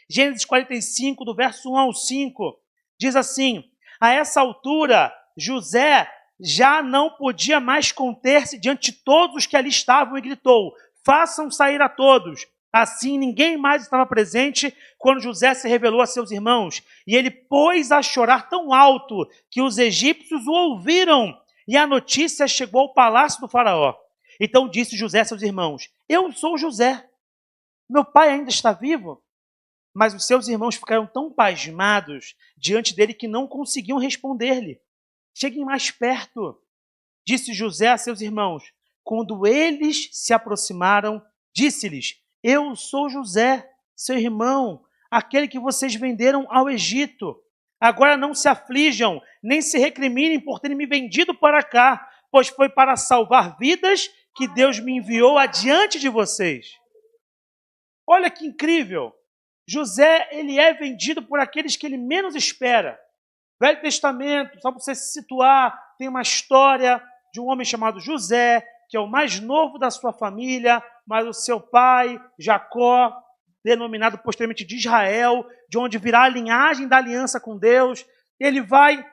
Gênesis 45, do verso 1 ao 5, diz assim, a essa altura, José já não podia mais conter-se diante de todos os que ali estavam e gritou, façam sair a todos. Assim, ninguém mais estava presente quando José se revelou a seus irmãos. E ele pôs a chorar tão alto que os egípcios o ouviram. E a notícia chegou ao palácio do faraó. Então disse José a seus irmãos, eu sou José. Meu pai ainda está vivo? Mas os seus irmãos ficaram tão pasmados diante dele que não conseguiam responder-lhe. Cheguem mais perto, disse José a seus irmãos. Quando eles se aproximaram, disse-lhes, eu sou José, seu irmão, aquele que vocês venderam ao Egito. Agora não se aflijam, nem se recriminem por terem me vendido para cá, pois foi para salvar vidas que Deus me enviou adiante de vocês. Olha que incrível! José, ele é vendido por aqueles que ele menos espera. Velho Testamento, só para você se situar, tem uma história de um homem chamado José, que é o mais novo da sua família, mas o seu pai, Jacó, denominado posteriormente de Israel, de onde virá a linhagem da aliança com Deus, ele vai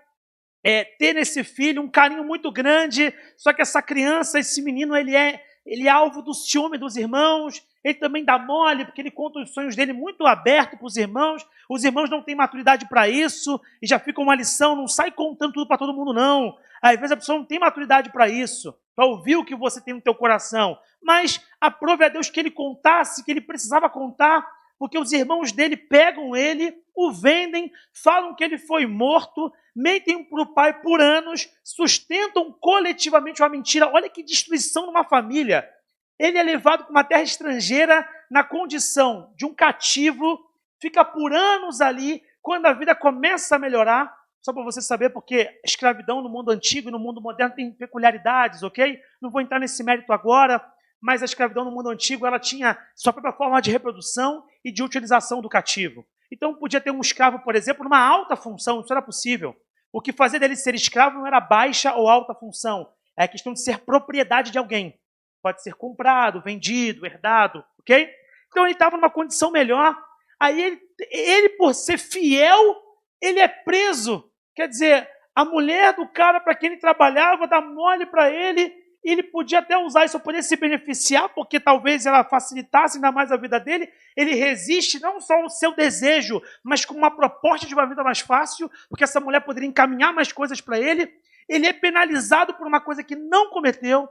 ter nesse filho um carinho muito grande, só que essa criança, esse menino, ele é alvo do ciúme dos irmãos, ele também dá mole, porque ele conta os sonhos dele muito aberto para os irmãos não têm maturidade para isso, e já fica uma lição, não sai contando tudo para todo mundo não, às vezes a pessoa não tem maturidade para isso, para ouvir o que você tem no teu coração, mas aprove a Deus que ele contasse, que ele precisava contar, porque os irmãos dele pegam ele, o vendem, falam que ele foi morto, mentem para o pai por anos, sustentam coletivamente uma mentira. Olha que destruição numa família. Ele é levado para uma terra estrangeira na condição de um cativo, fica por anos ali, quando a vida começa a melhorar, só para você saber, porque a escravidão no mundo antigo e no mundo moderno tem peculiaridades, ok? Não vou entrar nesse mérito agora, mas a escravidão no mundo antigo, ela tinha sua própria forma de reprodução e de utilização do cativo. Então podia ter um escravo, por exemplo, numa alta função, isso era possível. O que fazia dele ser escravo não era baixa ou alta função, é a questão de ser propriedade de alguém. Pode ser comprado, vendido, herdado, ok? Então ele estava numa condição melhor, aí ele por ser fiel, ele é preso. Quer dizer, a mulher do cara para quem ele trabalhava dá mole para ele, e ele podia até usar isso para poder se beneficiar, porque talvez ela facilitasse ainda mais a vida dele. Ele resiste não só ao seu desejo, mas com uma proposta de uma vida mais fácil, porque essa mulher poderia encaminhar mais coisas para ele. Ele é penalizado por uma coisa que não cometeu.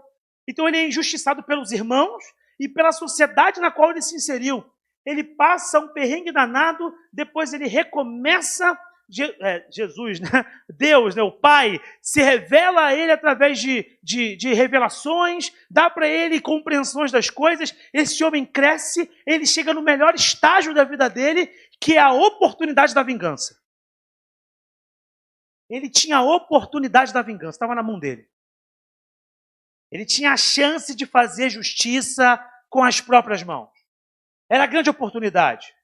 Então ele é injustiçado pelos irmãos e pela sociedade na qual ele se inseriu. Ele passa um perrengue danado, depois ele recomeça. Jesus, né? Deus, né? O Pai, se revela a ele através de revelações, dá para ele compreensões das coisas, esse homem cresce, ele chega no melhor estágio da vida dele, que é a oportunidade da vingança. Ele tinha a oportunidade da vingança, estava na mão dele. Ele tinha a chance de fazer justiça com as próprias mãos. Era a grande oportunidade.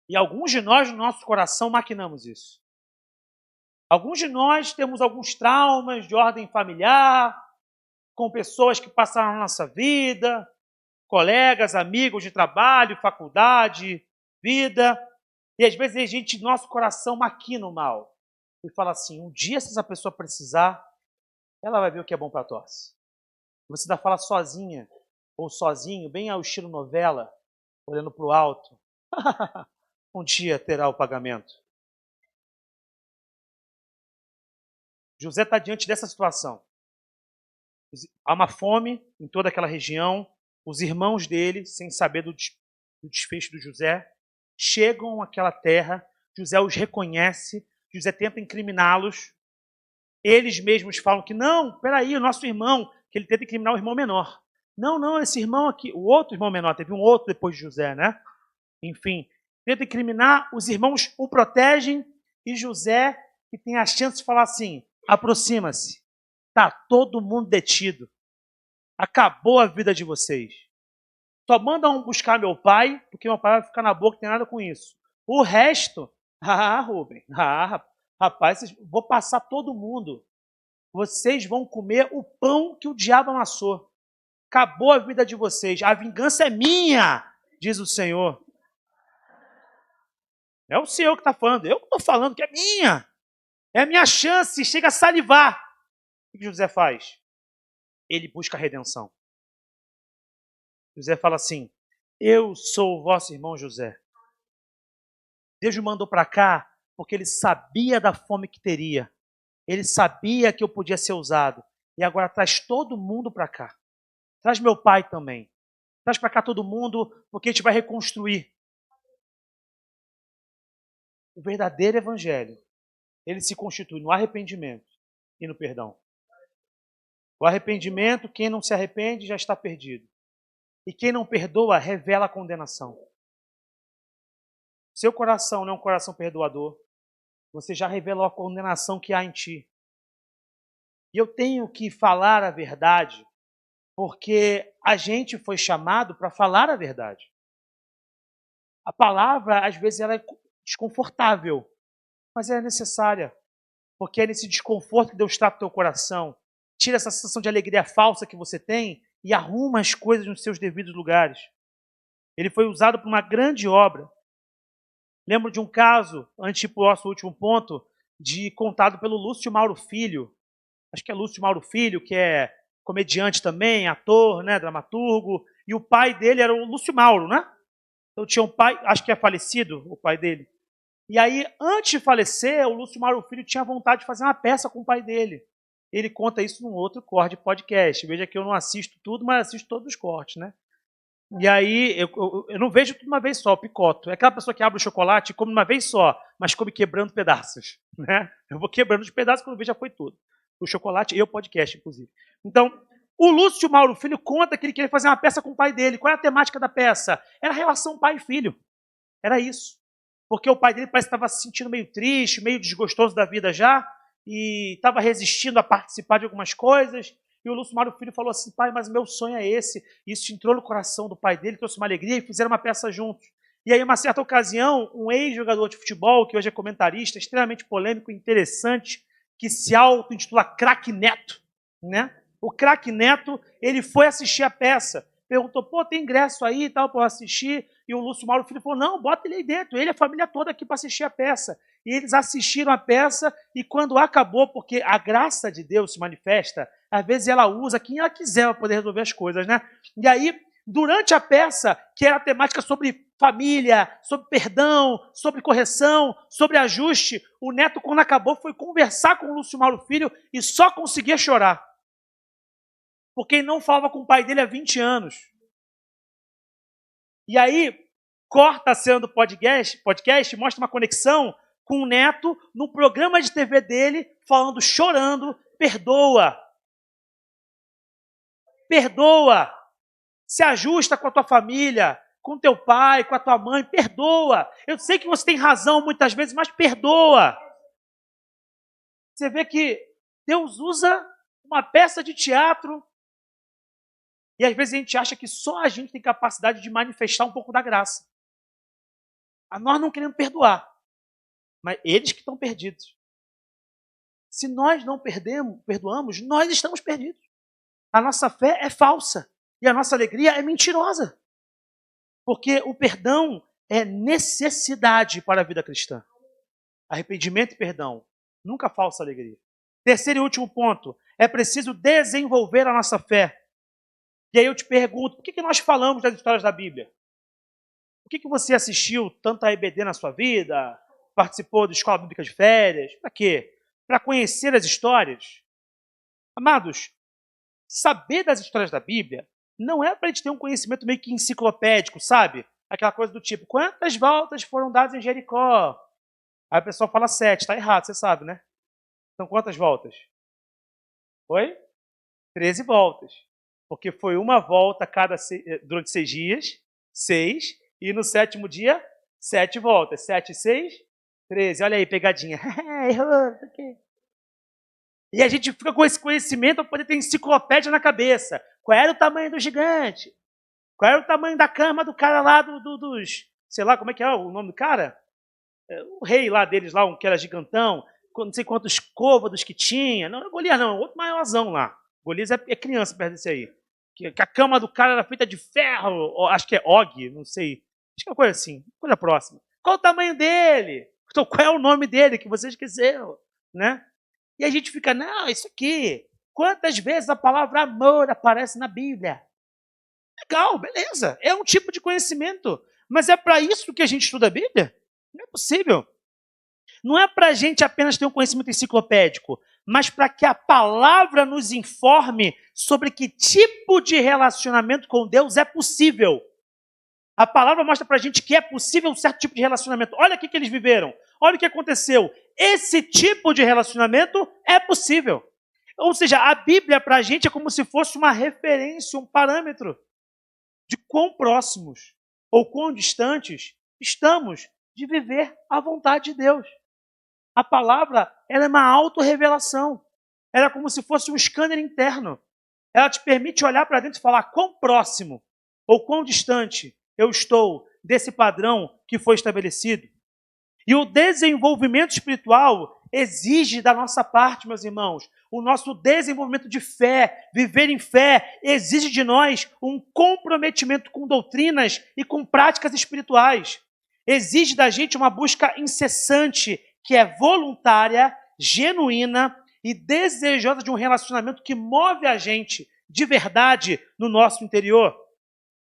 E alguns de nós, no nosso coração, maquinamos isso. Alguns de nós temos alguns traumas de ordem familiar, com pessoas que passaram na nossa vida, colegas, amigos de trabalho, faculdade, vida. E às vezes a gente, nosso coração maquina o mal. E fala assim, um dia se essa pessoa precisar, ela vai ver o que é bom para a tosse. Você ainda fala sozinha, ou sozinho, bem ao estilo novela, olhando para o alto. Um dia terá o pagamento. José está diante dessa situação. Há uma fome em toda aquela região. Os irmãos dele, sem saber do desfecho do José, chegam àquela terra. José os reconhece. José tenta incriminá-los. Eles mesmos falam que não, peraí, o nosso irmão, que ele tenta incriminar o irmão menor. Não, esse irmão aqui, o outro irmão menor, teve um outro depois de José, né? Enfim, tenta incriminar, os irmãos o protegem e José, que tem a chance de falar assim, aproxima-se, está todo mundo detido, acabou a vida de vocês. Só mandam buscar meu pai, porque meu pai vai ficar na boca, não tem nada com isso. O resto, Rubem, rapaz, vou passar todo mundo. Vocês vão comer o pão que o diabo amassou. Acabou a vida de vocês. A vingança é minha, diz o Senhor. É o Senhor que está falando. Eu estou falando que é minha. É a minha chance. Chega a salivar. O que José faz? Ele busca a redenção. José fala assim, eu sou o vosso irmão José. Deus me mandou para cá porque ele sabia da fome que teria. Ele sabia que eu podia ser usado. E agora traz todo mundo para cá. Traz meu pai também. Traz para cá todo mundo, porque a gente vai reconstruir. O verdadeiro evangelho, ele se constitui no arrependimento e no perdão. O arrependimento, quem não se arrepende já está perdido. E quem não perdoa, revela a condenação. Seu coração não é um coração perdoador. Você já revelou a condenação que há em ti. E eu tenho que falar a verdade, porque a gente foi chamado para falar a verdade. A palavra, às vezes, ela é desconfortável, mas é necessária, porque é nesse desconforto que Deus trata o teu coração, tira essa sensação de alegria falsa que você tem e arruma as coisas nos seus devidos lugares. Ele foi usado para uma grande obra. Lembro de um caso, antes de ir para o nosso último ponto, contado pelo Lúcio Mauro Filho. Acho que é Lúcio Mauro Filho, que é comediante também, ator, né, dramaturgo, e o pai dele era o Lúcio Mauro, né? Então tinha um pai, acho que é falecido, o pai dele. E aí, antes de falecer, o Lúcio Mauro Filho tinha vontade de fazer uma peça com o pai dele. Ele conta isso num outro corte de podcast. Veja que eu não assisto tudo, mas assisto todos os cortes, né? E aí, eu não vejo tudo uma vez só, picoto. É aquela pessoa que abre o chocolate e come uma vez só, mas come quebrando pedaços, né? Eu vou quebrando os pedaços, quando eu vejo já foi tudo. O chocolate e o podcast, inclusive. Então, o Lúcio Mauro Filho conta que ele queria fazer uma peça com o pai dele. Qual é a temática da peça? Era a relação pai e filho. Era isso. Porque o pai dele parece que estava se sentindo meio triste, meio desgostoso da vida já, e estava resistindo a participar de algumas coisas. E o Lúcio Mauro Filho falou assim, pai, mas meu sonho é esse. E isso entrou no coração do pai dele, trouxe uma alegria e fizeram uma peça juntos. E aí, uma certa ocasião, um ex-jogador de futebol, que hoje é comentarista, extremamente polêmico e interessante, que se auto-intitula Craque Neto, né? O Craque Neto, ele foi assistir a peça. Perguntou, pô, tem ingresso aí e tal para assistir? E o Lúcio Mauro Filho falou, não, bota ele aí dentro, ele e a família toda aqui para assistir a peça. E eles assistiram a peça e quando acabou, porque a graça de Deus se manifesta, às vezes ela usa quem ela quiser para poder resolver as coisas, né? E aí, durante a peça, que era a temática sobre família, sobre perdão, sobre correção, sobre ajuste, o Neto, quando acabou, foi conversar com o Lúcio Mauro Filho e só conseguia chorar. Porque ele não falava com o pai dele há 20 anos. E aí, corta a cena do podcast, mostra uma conexão com o Neto no programa de TV dele, falando, chorando, perdoa. Perdoa. Se ajusta com a tua família, com teu pai, com a tua mãe, perdoa. Eu sei que você tem razão muitas vezes, mas perdoa. Você vê que Deus usa uma peça de teatro e às vezes a gente acha que só a gente tem capacidade de manifestar um pouco da graça. Nós não queremos perdoar, mas eles que estão perdidos. Se nós não perdoamos, nós estamos perdidos. A nossa fé é falsa e a nossa alegria é mentirosa. Porque o perdão é necessidade para a vida cristã. Arrependimento e perdão, nunca falsa alegria. Terceiro e último ponto, é preciso desenvolver a nossa fé. E aí eu te pergunto, por que nós falamos das histórias da Bíblia? Por que você assistiu tanta EBD na sua vida? Participou da escola bíblica de férias? Para quê? Para conhecer as histórias? Amados, saber das histórias da Bíblia não é para a gente ter um conhecimento meio que enciclopédico, sabe? Aquela coisa do tipo, quantas voltas foram dadas em Jericó? Aí o pessoal fala 7, está errado, você sabe, né? Então quantas voltas? Foi? 13 voltas. Porque foi uma volta durante 6 dias, 6, e no 7º dia, 7 voltas. 7 e 6, 13. Olha aí, pegadinha. Errou, ok. E a gente fica com esse conhecimento para poder ter enciclopédia na cabeça. Qual era o tamanho do gigante? Qual era o tamanho da cama do cara lá dos... Sei lá, como é que é o nome do cara? O rei lá deles, lá, um que era gigantão. Não sei quantos côvados que tinha. Não, Golias não, outro maiorzão lá. Golias é criança perto desse aí. Que a cama do cara era feita de ferro. Acho que é Og, não sei. Acho que é uma coisa assim, coisa próxima. Qual o tamanho dele? Então, qual é o nome dele que você esqueceu? Né? E a gente fica, não, isso aqui. Quantas vezes a palavra amor aparece na Bíblia? Legal, beleza. É um tipo de conhecimento. Mas é para isso que a gente estuda a Bíblia? Não é possível. Não é para a gente apenas ter um conhecimento enciclopédico, mas para que a palavra nos informe sobre que tipo de relacionamento com Deus é possível. A palavra mostra para a gente que é possível um certo tipo de relacionamento. Olha o que eles viveram. Olha o que aconteceu. Esse tipo de relacionamento é possível. Ou seja, a Bíblia para a gente é como se fosse uma referência, um parâmetro de quão próximos ou quão distantes estamos de viver a vontade de Deus. A palavra, ela é uma autorrevelação. Ela é como se fosse um scanner interno. Ela te permite olhar para dentro e falar quão próximo ou quão distante eu estou desse padrão que foi estabelecido. E o desenvolvimento espiritual exige da nossa parte, meus irmãos, o nosso desenvolvimento de fé, viver em fé, exige de nós um comprometimento com doutrinas e com práticas espirituais. Exige da gente uma busca incessante, que é voluntária, genuína e desejosa de um relacionamento que move a gente de verdade no nosso interior.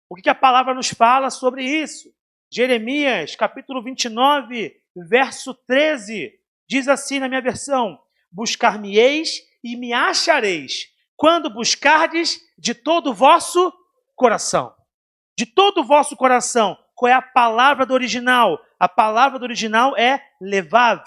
O que a palavra nos fala sobre isso? Jeremias, capítulo 29, verso 13, diz assim na minha versão: buscar-me-eis e me achareis, quando buscardes de todo o vosso coração. De todo o vosso coração. Qual é a palavra do original? A palavra do original é levav.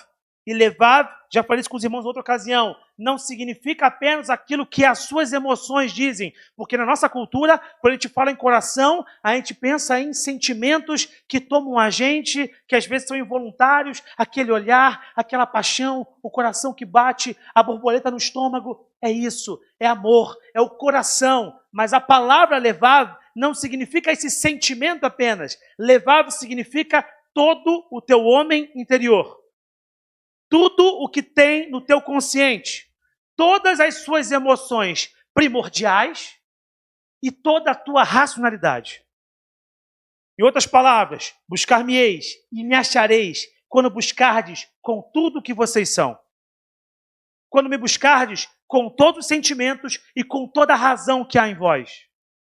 E levav, já falei isso com os irmãos em outra ocasião, não significa apenas aquilo que as suas emoções dizem. Porque na nossa cultura, quando a gente fala em coração, a gente pensa em sentimentos que tomam a gente, que às vezes são involuntários, aquele olhar, aquela paixão, o coração que bate, a borboleta no estômago. É isso, é amor, é o coração. Mas a palavra levav não significa esse sentimento apenas. Levav significa todo o teu homem interior. Tudo o que tem no teu consciente, todas as suas emoções primordiais e toda a tua racionalidade. Em outras palavras, buscar-me-eis e me achareis quando buscardes com tudo o que vocês são. Quando me buscardes com todos os sentimentos e com toda a razão que há em vós.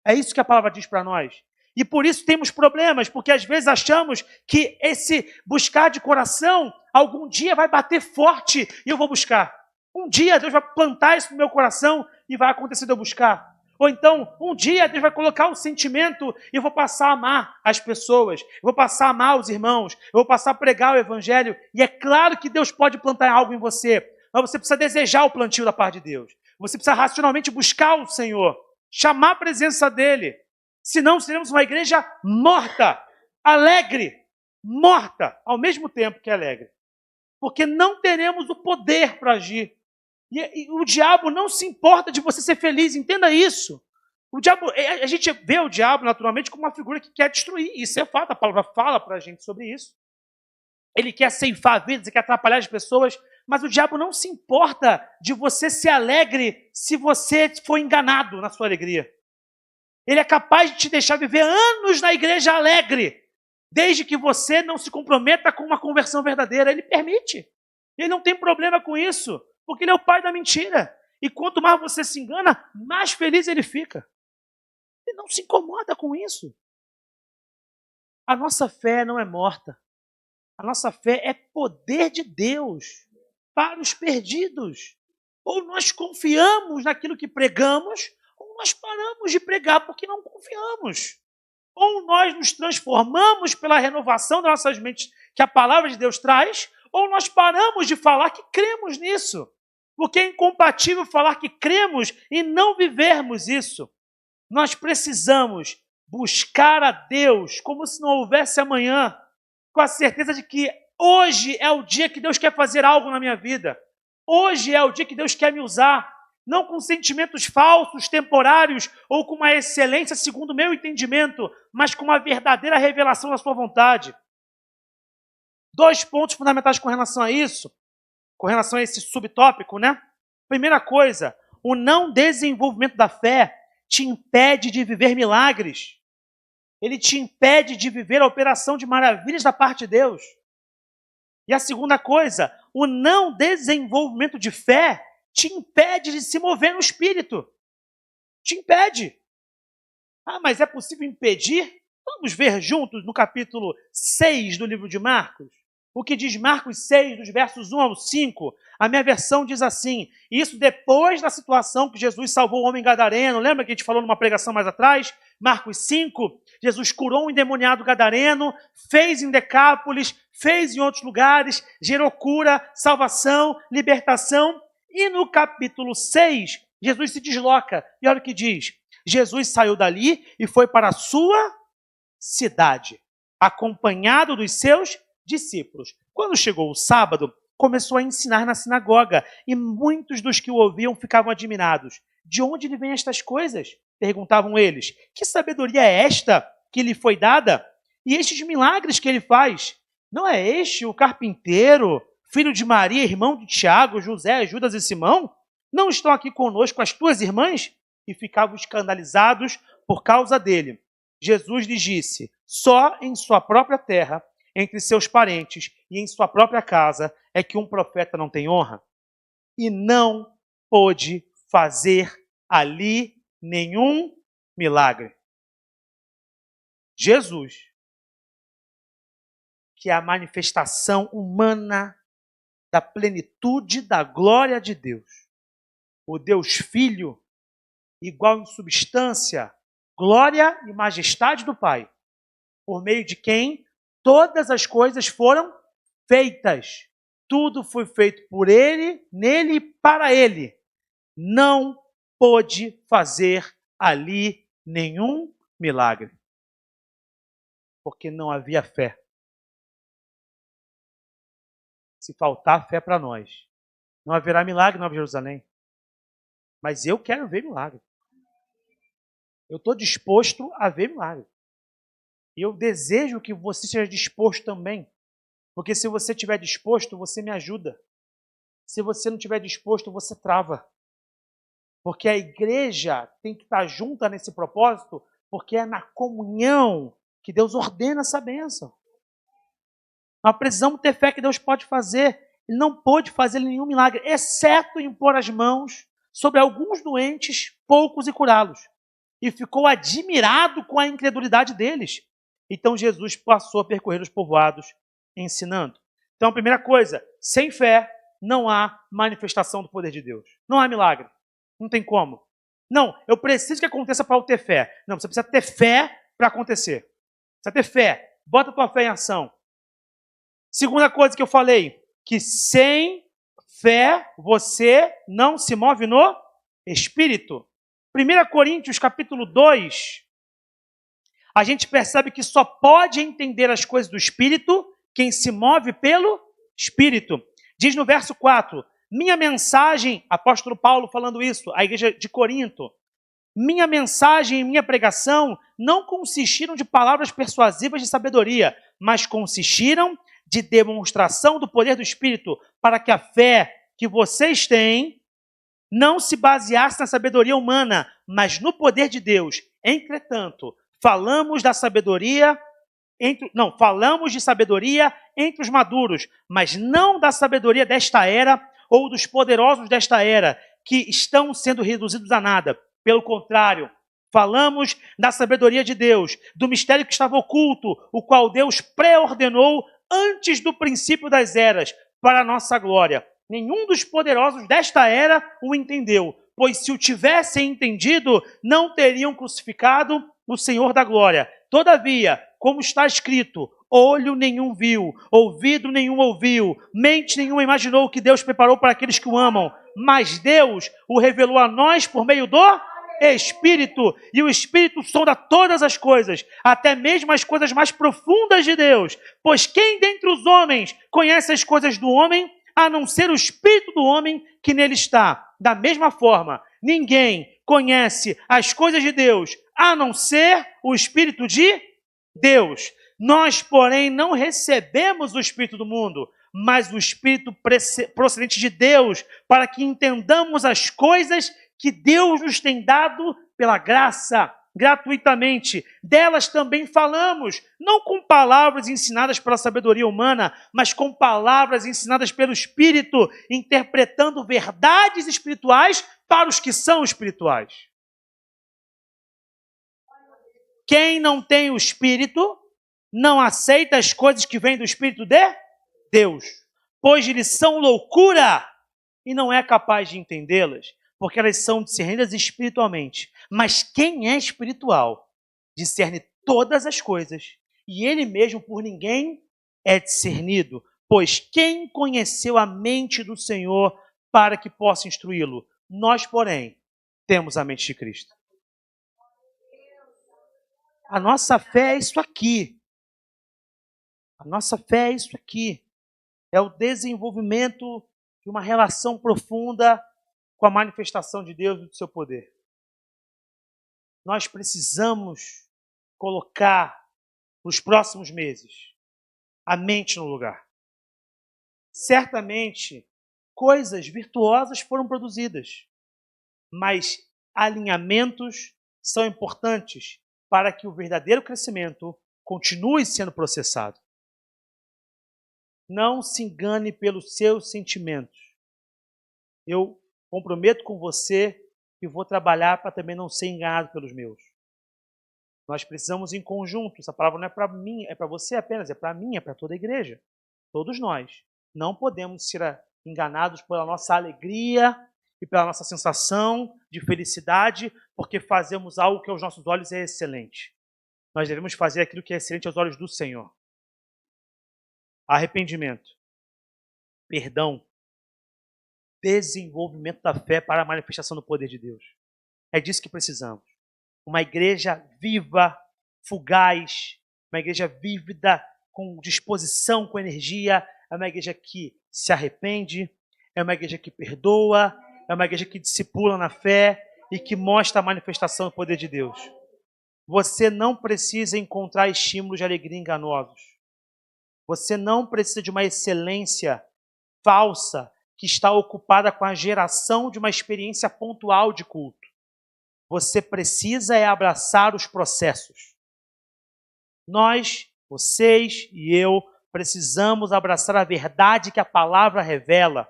É isso que a palavra diz para nós. E por isso temos problemas, porque às vezes achamos que esse buscar de coração algum dia vai bater forte e eu vou buscar. Um dia Deus vai plantar isso no meu coração e vai acontecer de eu buscar. Ou então, um dia Deus vai colocar um sentimento e eu vou passar a amar as pessoas, eu vou passar a amar os irmãos, eu vou passar a pregar o evangelho. E é claro que Deus pode plantar algo em você, mas você precisa desejar o plantio da parte de Deus. Você precisa racionalmente buscar o Senhor, chamar a presença dEle. Senão seremos uma igreja morta, alegre, morta, ao mesmo tempo que alegre. Porque não teremos o poder para agir. E o diabo não se importa de você ser feliz, entenda isso. O diabo, a gente vê o diabo naturalmente como uma figura que quer destruir. Isso é fato, a palavra fala para a gente sobre isso. Ele quer ceifar vidas, ele quer atrapalhar as pessoas, mas o diabo não se importa de você ser alegre se você for enganado na sua alegria. Ele é capaz de te deixar viver anos na igreja alegre, desde que você não se comprometa com uma conversão verdadeira. Ele permite. Ele não tem problema com isso, porque ele é o pai da mentira. E quanto mais você se engana, mais feliz ele fica. Ele não se incomoda com isso. A nossa fé não é morta. A nossa fé é poder de Deus para os perdidos. Ou nós confiamos naquilo que pregamos, ou nós paramos de pregar porque não confiamos. Ou nós nos transformamos pela renovação das nossas mentes que a palavra de Deus traz, ou nós paramos de falar que cremos nisso. Porque é incompatível falar que cremos e não vivermos isso. Nós precisamos buscar a Deus como se não houvesse amanhã, com a certeza de que hoje é o dia que Deus quer fazer algo na minha vida. Hoje é o dia que Deus quer me usar, não com sentimentos falsos, temporários, ou com uma excelência segundo o meu entendimento, mas com uma verdadeira revelação da sua vontade. 2 pontos fundamentais com relação a isso, com relação a esse subtópico, né? Primeira coisa, o não desenvolvimento da fé te impede de viver milagres. Ele te impede de viver a operação de maravilhas da parte de Deus. E a segunda coisa, o não desenvolvimento de fé te impede de se mover no Espírito. Te impede. Ah, mas é possível impedir? Vamos ver juntos no capítulo 6 do livro de Marcos. O que diz Marcos 6, dos versos 1 ao 5, a minha versão diz assim, isso depois da situação que Jesus salvou o homem gadareno, lembra que a gente falou numa pregação mais atrás? Marcos 5, Jesus curou um endemoniado gadareno, fez em Decápolis, fez em outros lugares, gerou cura, salvação, libertação, e no capítulo 6, Jesus se desloca, e olha o que diz, Jesus saiu dali e foi para a sua cidade, acompanhado dos seus discípulos. Quando chegou o sábado, começou a ensinar na sinagoga, e muitos dos que o ouviam ficavam admirados. De onde lhe vêm estas coisas? Perguntavam eles. Que sabedoria é esta que lhe foi dada? E estes milagres que ele faz? Não é este o carpinteiro, filho de Maria, irmão de Tiago, José, Judas e Simão? Não estão aqui conosco as tuas irmãs? E ficavam escandalizados por causa dele. Jesus lhes disse, só em sua própria terra, entre seus parentes e em sua própria casa, é que um profeta não tem honra. E não pôde fazer ali nenhum milagre. Jesus, que é a manifestação humana da plenitude da glória de Deus, o Deus Filho, igual em substância, glória e majestade do Pai, por meio de quem todas as coisas foram feitas. Tudo foi feito por Ele, nele e para Ele. Não pôde fazer ali nenhum milagre. Porque não havia fé. Se faltar fé para nós, não haverá milagre em Nova Jerusalém. Mas eu quero ver milagre. Eu estou disposto a ver milagre. E eu desejo que você seja disposto também. Porque se você estiver disposto, você me ajuda. Se você não estiver disposto, você trava. Porque a igreja tem que estar junta nesse propósito, porque é na comunhão que Deus ordena essa bênção. Nós precisamos ter fé que Deus pode fazer. Ele não pôde fazer nenhum milagre, exceto impor as mãos sobre alguns doentes, poucos, e curá-los. E ficou admirado com a incredulidade deles. Então Jesus passou a percorrer os povoados ensinando. Então a primeira coisa, sem fé não há manifestação do poder de Deus. Não há milagre. Não tem como. Não, eu preciso que aconteça para eu ter fé. Não, você precisa ter fé para acontecer. Precisa ter fé. Bota a tua fé em ação. Segunda coisa que eu falei, que sem fé você não se move no Espírito. 1 Coríntios capítulo 2, a gente percebe que só pode entender as coisas do Espírito quem se move pelo Espírito. Diz no verso 4, minha mensagem, apóstolo Paulo falando isso, a igreja de Corinto, minha mensagem e minha pregação não consistiram de palavras persuasivas de sabedoria, mas consistiram de demonstração do poder do Espírito, para que a fé que vocês têm não se baseasse na sabedoria humana, mas no poder de Deus. Entretanto, falamos da sabedoria falamos de sabedoria entre os maduros, mas não da sabedoria desta era ou dos poderosos desta era, que estão sendo reduzidos a nada. Pelo contrário, falamos da sabedoria de Deus, do mistério que estava oculto, o qual Deus pré-ordenou antes do princípio das eras, para a nossa glória. Nenhum dos poderosos desta era o entendeu, pois se o tivessem entendido, não teriam crucificado o Senhor da glória. Todavia, como está escrito, olho nenhum viu, ouvido nenhum ouviu, mente nenhuma imaginou o que Deus preparou para aqueles que o amam, mas Deus o revelou a nós por meio do Espírito, e o Espírito sonda todas as coisas, até mesmo as coisas mais profundas de Deus. Pois quem dentre os homens conhece as coisas do homem, a não ser o Espírito do homem que nele está? Da mesma forma, ninguém conhece as coisas de Deus, a não ser o Espírito de Deus. Nós, porém, não recebemos o Espírito do mundo, mas o Espírito procedente de Deus, para que entendamos as coisas que Deus nos tem dado pela graça, gratuitamente. Delas também falamos, não com palavras ensinadas pela sabedoria humana, mas com palavras ensinadas pelo Espírito, interpretando verdades espirituais para os que são espirituais. Quem não tem o Espírito não aceita as coisas que vêm do Espírito de Deus, pois eles são loucura e não é capaz de entendê-las, porque elas são discernidas espiritualmente. Mas quem é espiritual discerne todas as coisas, e ele mesmo por ninguém é discernido. Pois quem conheceu a mente do Senhor para que possa instruí-lo? Nós, porém, temos a mente de Cristo. A nossa fé é isso aqui. A nossa fé é isso aqui. É o desenvolvimento de uma relação profunda com a manifestação de Deus e do seu poder. Nós precisamos colocar nos próximos meses a mente no lugar. Certamente, coisas virtuosas foram produzidas, mas alinhamentos são importantes para que o verdadeiro crescimento continue sendo processado. Não se engane pelos seus sentimentos. Eu comprometo com você que vou trabalhar para também não ser enganado pelos meus. Nós precisamos em conjunto. Essa palavra não é para mim, é para você apenas, é para mim, é para toda a igreja. Todos nós. Não podemos ser enganados pela nossa alegria e pela nossa sensação de felicidade, porque fazemos algo que aos nossos olhos é excelente. Nós devemos fazer aquilo que é excelente aos olhos do Senhor. Arrependimento, perdão, desenvolvimento da fé para a manifestação do poder de Deus. É disso que precisamos. Uma igreja viva, fugaz, uma igreja vívida, com disposição, com energia, é uma igreja que se arrepende, é uma igreja que perdoa, é uma igreja que discipula na fé e que mostra a manifestação do poder de Deus. Você não precisa encontrar estímulos de alegria enganosos. Você não precisa de uma excelência falsa que está ocupada com a geração de uma experiência pontual de culto. Você precisa abraçar os processos. Nós, vocês e eu, precisamos abraçar a verdade que a palavra revela.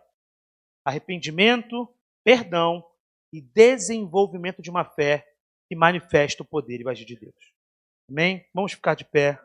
Arrependimento, perdão e desenvolvimento de uma fé que manifesta o poder e o agir de Deus. Amém? Vamos ficar de pé.